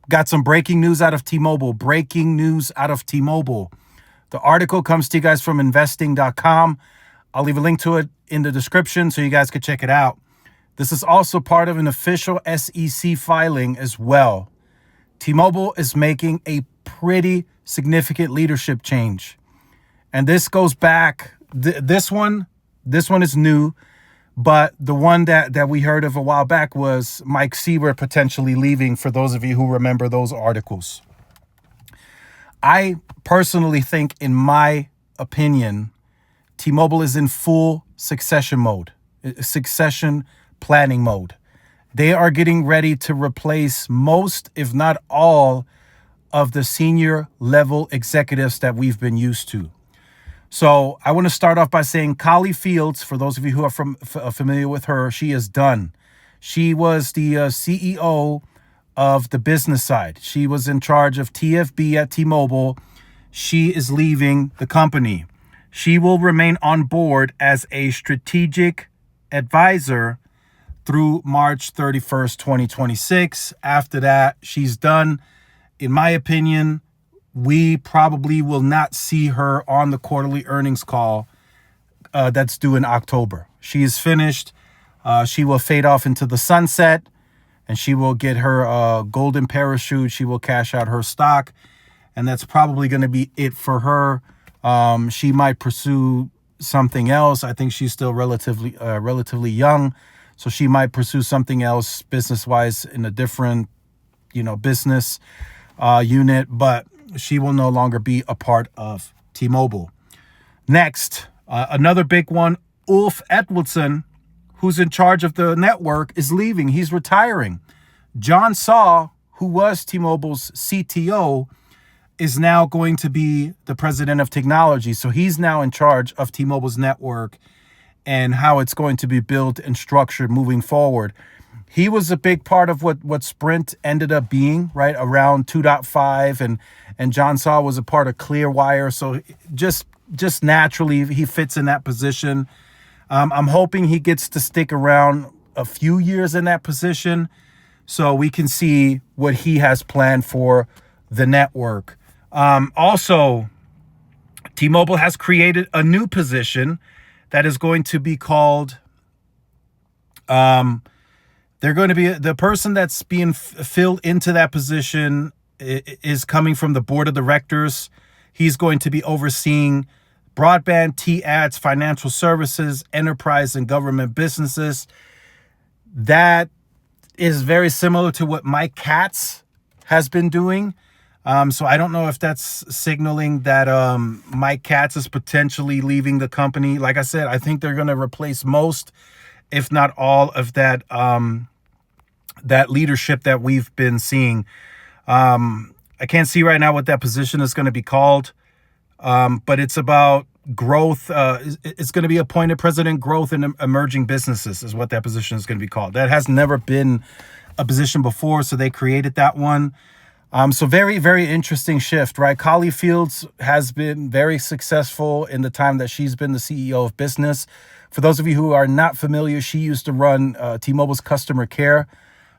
Got some breaking news out of T-Mobile. Breaking news out of T-Mobile. The article comes to you guys from investing.com. I'll leave a link to it in the description so you guys can check it out. This is also part of an official SEC filing as well. T-Mobile is making a pretty significant leadership change. And this goes back, this one is new, but the one that we heard of a while back was Mike Sievert potentially leaving, for those of you who remember those articles. I personally think, in my opinion, T-Mobile is in full succession planning mode. They are getting ready to replace most, if not all, of the senior level executives that we've been used to. So I want to start off by saying Callie Fields, for those of you who are familiar with her, she is done. She was the CEO of the business side. She was in charge of TFB at T-Mobile. She is leaving the company. She will remain on board as a strategic advisor through March 31st, 2026. After that, she's done. In my opinion, we probably will not see her on the quarterly earnings call that's due in October. She is finished. She will fade off into the sunset, and she will get her golden parachute. She will cash out her stock, and that's probably going to be it for her. She might pursue something else. I think she's still relatively young, so she might pursue something else business-wise in a different, business unit, but she will no longer be a part of T-Mobile. Next, another big one, Ulf Edwardson, who's in charge of the network, is leaving. He's retiring. John Saw, who was T-Mobile's CTO, is now going to be the president of technology. So he's now in charge of T-Mobile's network and how it's going to be built and structured moving forward. He was a big part of what Sprint ended up being, right, around 2.5, and John Saw was a part of Clearwire. So just naturally, he fits in that position. I'm hoping he gets to stick around a few years in that position so we can see what he has planned for the network. Also, T-Mobile has created a new position that is going to be called, they're going to be, the person that's being filled into that position is coming from the board of directors. He's going to be overseeing broadband, T-Ads, financial services, enterprise and government businesses. That is very similar to what Mike Katz has been doing. So I don't know if that's signaling that Mike Katz is potentially leaving the company. Like I said, I think they're going to replace most, if not all, of that that leadership that we've been seeing. I can't see right now what that position is going to be called, but it's about growth. It's going to be appointed president growth in emerging businesses is what that position is going to be called. That has never been a position before, so they created that one. So very, very interesting shift, right? Callie Fields has been very successful in the time that she's been the CEO of business. For those of you who are not familiar, she used to run T-Mobile's customer care.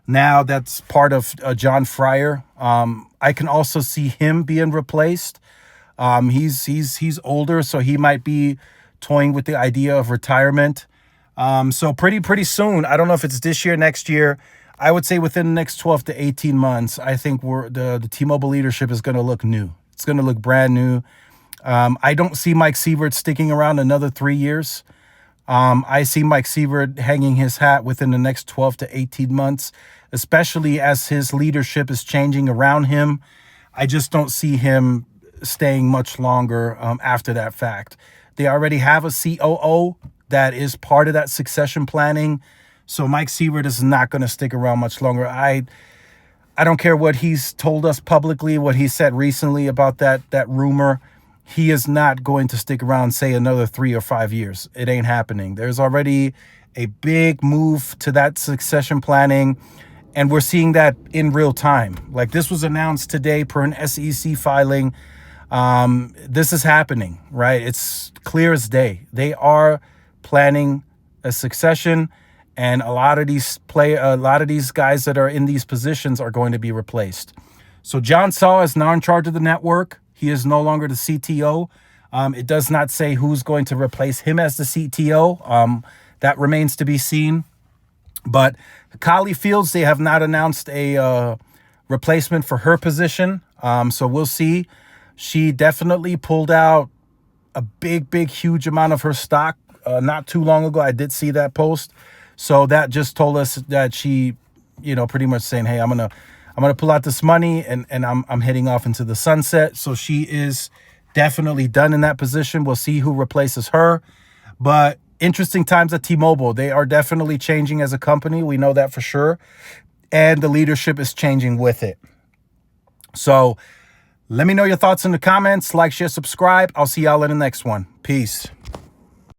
Now that's part of John Fryer. I can also see him being replaced. He's older, so he might be toying with the idea of retirement. So pretty soon. I don't know if it's this year, next year. I would say within the next 12 to 18 months, I think the T-Mobile leadership is going to look new. It's going to look brand new. I don't see Mike Sievert sticking around another 3 years. I see Mike Sievert hanging his hat within the next 12 to 18 months, especially as his leadership is changing around him. I just don't see him staying much longer after that fact. They already have a COO that is part of that succession planning. So Mike Sievert is not going to stick around much longer. I don't care what he's told us publicly, what he said recently about that rumor. He is not going to stick around, say, another 3 or 5 years. It ain't happening. There's already a big move to that succession planning, and we're seeing that in real time. Like, this was announced today per an SEC filing. This is happening, right? It's clear as day. They are planning a succession, And a lot of these guys that are in these positions are going to be replaced. So John Saw is now in charge of the network. He is no longer the CTO. It does not say who's going to replace him as the CTO. That remains to be seen. But Callie Fields, they have not announced a replacement for her position. So we'll see. She definitely pulled out a big, huge amount of her stock not too long ago. I did see that post. So that just told us that she, pretty much saying, hey, I'm gonna pull out this money and I'm heading off into the sunset. So she is definitely done in that position. We'll see who replaces her. But interesting times at T-Mobile. They are definitely changing as a company. We know that for sure. And the leadership is changing with it. So let me know your thoughts in the comments. Like, share, subscribe. I'll see y'all in the next one. Peace.